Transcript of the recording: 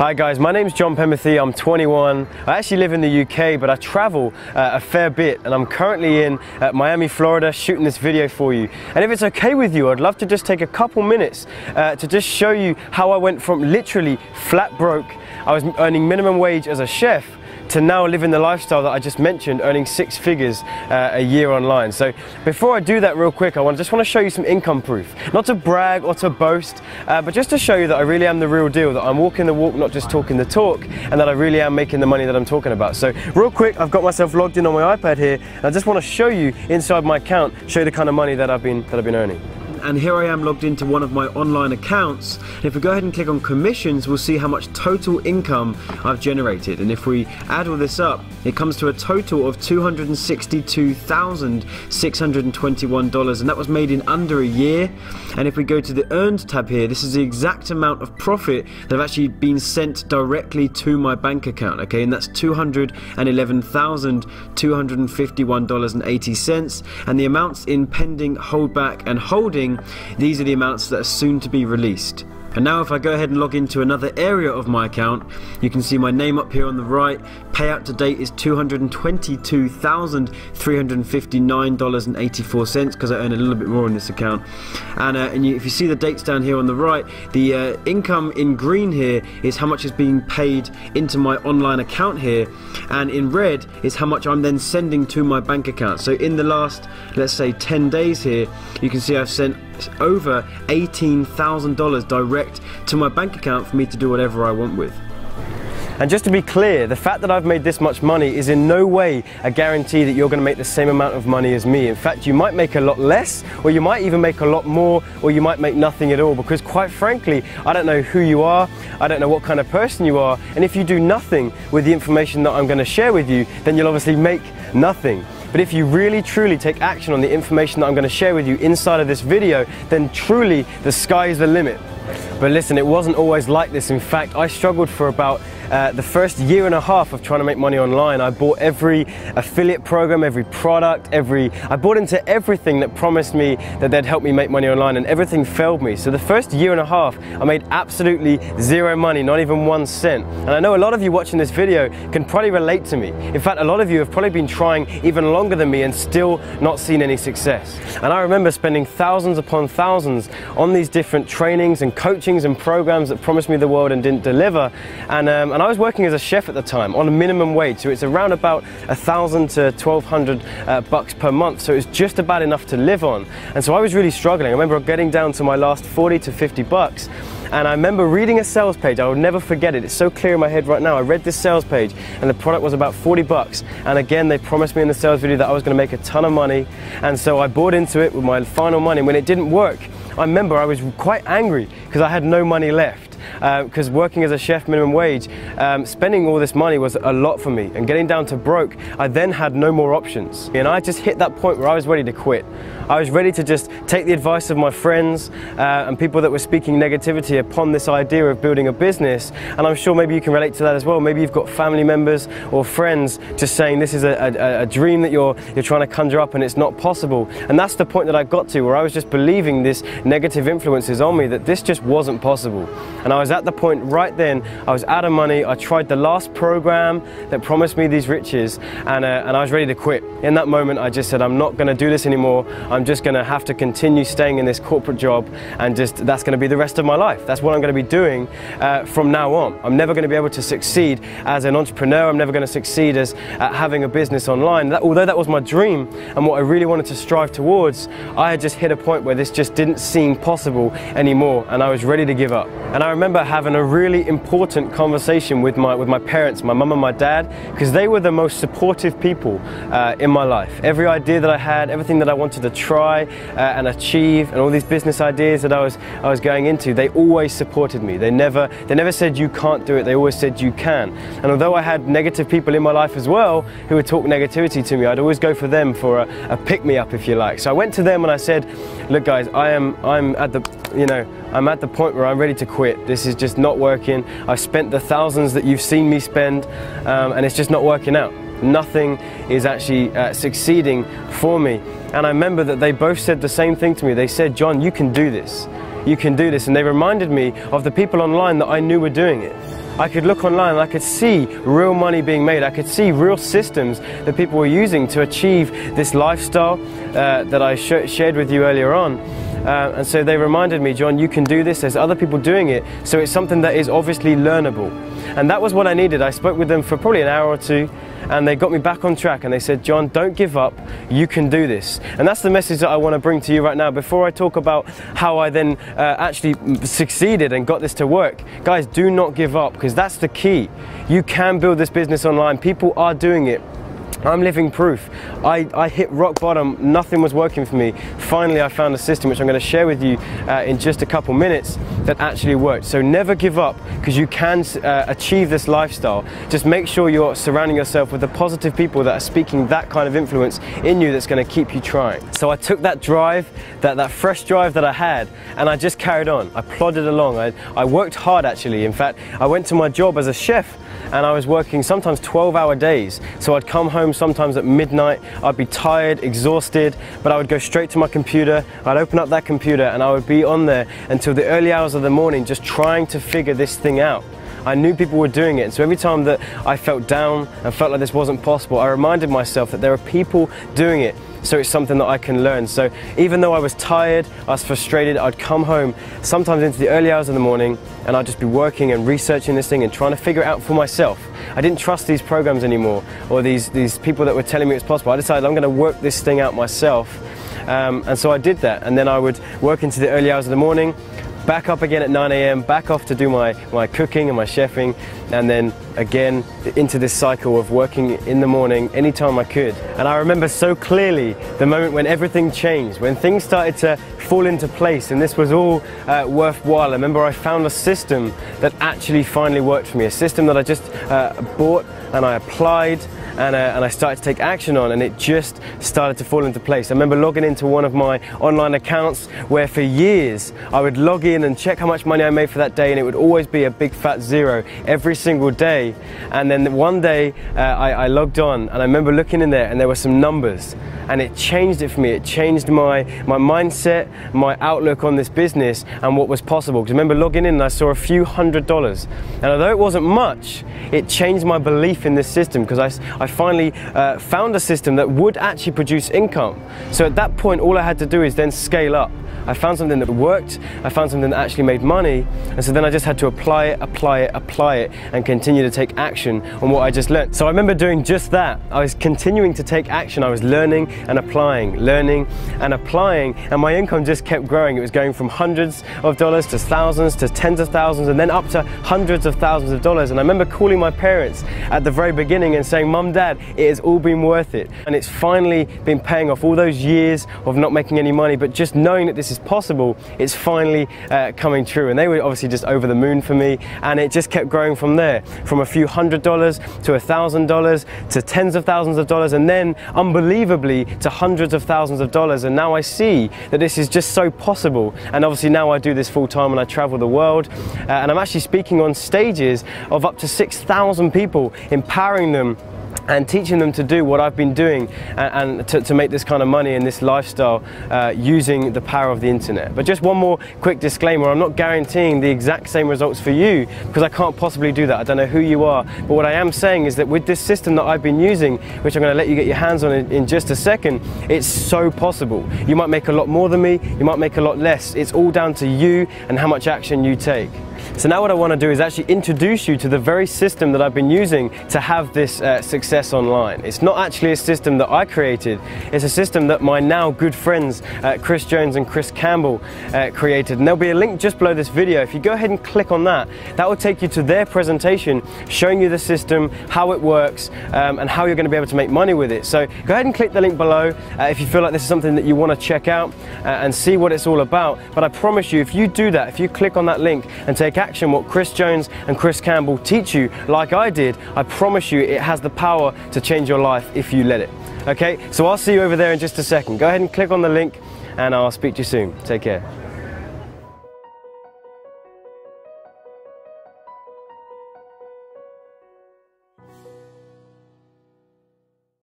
Hi guys, my name's John Pemberthy, I'm 21. I actually live in the UK, but I travel a fair bit, and I'm currently in Miami, Florida, shooting this video for you. And if it's okay with you, I'd love to just take a couple minutes to just show you how I went from literally flat broke, I was earning minimum wage as a chef, to now living the lifestyle that I just mentioned, earning 6 figures a year online. So before I do that real quick, I just want to show you some income proof. Not to brag or to boast, but just to show you that I really am the real deal, that I'm walking the walk, not just talking the talk, and that I really am making the money that I'm talking about. So real quick, I've got myself logged in on my iPad here, and I just want to show you inside my account, show you the kind of money that I've been earning. And here I am logged into one of my online accounts. And if we go ahead and click on commissions, we'll see how much total income I've generated. And if we add all this up, it comes to a total of $262,621, and that was made in under a year. And if we go to the earned tab here, this is the exact amount of profit that have actually been sent directly to my bank account, okay? And that's $211,251.80. And the amounts in pending, holdback and holding, these are the amounts that are soon to be released. And now if I go ahead and log into another area of my account, you can see my name up here on the right. Payout to date is $222,359.84 because I earn a little bit more in this account. And if you see the dates down here on the right, the income in green here is how much is being paid into my online account here, and in red is how much I'm then sending to my bank account. So in the last, let's say 10 days here, you can see I've sent over $18,000 direct to my bank account for me to do whatever I want with. And just to be clear, the fact that I've made this much money is in no way a guarantee that you're going to make the same amount of money as me. In fact, you might make a lot less, or you might even make a lot more, or you might make nothing at all, because quite frankly, I don't know who you are, I don't know what kind of person you are, and if you do nothing with the information that I'm going to share with you, then you'll obviously make nothing. But if you really truly take action on the information that I'm going to share with you inside of this video, then truly the sky is the limit. But listen, it wasn't always like this. In fact, I struggled for about the first year and a half of trying to make money online. I bought every affiliate program, every product, I bought into everything that promised me that they'd help me make money online, and everything failed me. So the first year and a half, I made absolutely zero money, not even 1 cent. And I know a lot of you watching this video can probably relate to me. In fact, a lot of you have probably been trying even longer than me and still not seen any success. And I remember spending thousands upon thousands on these different trainings and coachings and programs that promised me the world and didn't deliver. And I was working as a chef at the time on a minimum wage, so it's around about $1,000 to $1,200 bucks per month, so it was just about enough to live on. And so I was really struggling. I remember getting down to my last 40 to 50 bucks, and I remember reading a sales page. I will never forget it. It's so clear in my head right now. I read this sales page, and the product was about 40 bucks. And again, they promised me in the sales video that I was going to make a ton of money, and so I bought into it with my final money. And when it didn't work, I remember I was quite angry because I had no money left. Because working as a chef minimum wage, spending all this money was a lot for me, and getting down to broke, I then had no more options. And I just hit that point where I was ready to quit. I was ready to just take the advice of my friends and people that were speaking negativity upon this idea of building a business. And I'm sure maybe you can relate to that as well. Maybe you've got family members or friends just saying this is a dream that you're trying to conjure up and it's not possible. And that's the point that I got to, where I was just believing this negative influences on me, that this just wasn't possible. And I was at the point right then, I was out of money. I tried the last program that promised me these riches, and I was ready to quit. In that moment, I just said, I'm not going to do this anymore. I'm just going to have to continue staying in this corporate job, and that's going to be the rest of my life. That's what I'm going to be doing from now on. I'm never going to be able to succeed as an entrepreneur. I'm never going to succeed as having a business online. Although that was my dream and what I really wanted to strive towards, I had just hit a point where this just didn't seem possible anymore, and I was ready to give up. And I remember having a really important conversation with my parents, my mum and my dad, because they were the most supportive people in my life. Every idea that I had, everything that I wanted to try and achieve, and all these business ideas that I was going into, they always supported me. They never said you can't do it. They always said you can. And although I had negative people in my life as well who would talk negativity to me, I'd always go for them for a pick-me-up, if you like. So I went to them and I said, look guys, I'm at the point where I'm ready to quit. This is just not working. I've spent the thousands that you've seen me spend, and it's just not working out. Nothing is actually succeeding for me. And I remember that they both said the same thing to me. They said, John, you can do this. You can do this. And they reminded me of the people online that I knew were doing it. I could look online and I could see real money being made. I could see real systems that people were using to achieve this lifestyle that I shared with you earlier on. And so they reminded me, John, you can do this, there's other people doing it, so it's something that is obviously learnable. And that was what I needed. I spoke with them for probably an hour or two, and they got me back on track, and they said, John, don't give up, you can do this. And that's the message that I want to bring to you right now. Before I talk about how I then actually succeeded and got this to work, guys, do not give up, because that's the key. You can build this business online. People are doing it. I'm living proof. I hit rock bottom, nothing was working for me. Finally, I found a system which I'm going to share with you in just a couple minutes that actually worked. So never give up, because you can achieve this lifestyle. Just make sure you're surrounding yourself with the positive people that are speaking that kind of influence in you that's going to keep you trying. So I took that drive, that fresh drive that I had, and I just carried on. I plodded along. I worked hard actually. In fact, I went to my job as a chef, and I was working sometimes 12-hour days. So I'd come home sometimes at midnight, I'd be tired, exhausted, but I would go straight to my computer, I'd open up that computer and I would be on there until the early hours of the morning just trying to figure this thing out. I knew people were doing it, and so every time that I felt down and felt like this wasn't possible, I reminded myself that there are people doing it, so it's something that I can learn. So even though I was tired, I was frustrated, I'd come home sometimes into the early hours of the morning and I'd just be working and researching this thing and trying to figure it out for myself. I didn't trust these programs anymore, or these people that were telling me it's possible. I decided I'm going to work this thing out myself, and so I did that, and then I would work into the early hours of the morning, back up again at 9 AM, back off to do my cooking and my chefing, and then again into this cycle of working in the morning anytime I could. And I remember so clearly the moment when everything changed, when things started to fall into place and this was all worthwhile. I remember I found a system that actually finally worked for me, a system that I just bought and I applied, and I started to take action on, and it just started to fall into place. I remember logging into one of my online accounts where for years I would log in and check how much money I made for that day, and it would always be a big fat zero every single day. And then one day I logged on, and I remember looking in there and there were some numbers, and it changed it for me. It changed my mindset, my outlook on this business and what was possible. Because I remember logging in and I saw a few $100s, and although it wasn't much, it changed my belief in this system, because I finally found a system that would actually produce income. So at that point, all I had to do is then scale up. I found something that worked, I found something that actually made money, and so then I just had to apply it, and continue to take action on what I just learned. So I remember doing just that. I was continuing to take action. I was learning and applying, and my income just kept growing. It was going from hundreds of dollars to thousands to tens of thousands, and then up to hundreds of thousands of dollars. And I remember calling my parents at the very beginning and saying, Mum, Dad, it has all been worth it. And it's finally been paying off all those years of not making any money, but just knowing that this is possible, it's finally coming true. And they were obviously just over the moon for me, and it just kept growing from there, from a few $100s to $1,000 to tens of thousands of dollars, and then unbelievably to hundreds of thousands of dollars. And now I see that this is just so possible, and obviously now I do this full time and I travel the world, and I'm actually speaking on stages of up to 6,000 people, empowering them and teaching them to do what I've been doing, and to make this kind of money and this lifestyle using the power of the internet. But just one more quick disclaimer: I'm not guaranteeing the exact same results for you, because I can't possibly do that. I don't know who you are, but what I am saying is that with this system that I've been using, which I'm going to let you get your hands on in just a second, it's so possible. You might make a lot more than me, you might make a lot less. It's all down to you and how much action you take. So now what I want to do is actually introduce you to the very system that I've been using to have this success online. It's not actually a system that I created, it's a system that my now good friends Chris Jones and Chris Campbell created, and there'll be a link just below this video. If you go ahead and click on that, that will take you to their presentation showing you the system, how it works, and how you're going to be able to make money with it. So go ahead and click the link below if you feel like this is something that you want to check out and see what it's all about. But I promise you, if you do that, if you click on that link and take action what Chris Jones and Chris Campbell teach you, like I did, I promise you it has the power to change your life if you let it. Okay, so I'll see you over there in just a second. Go ahead and click on the link, and I'll speak to you soon. Take care.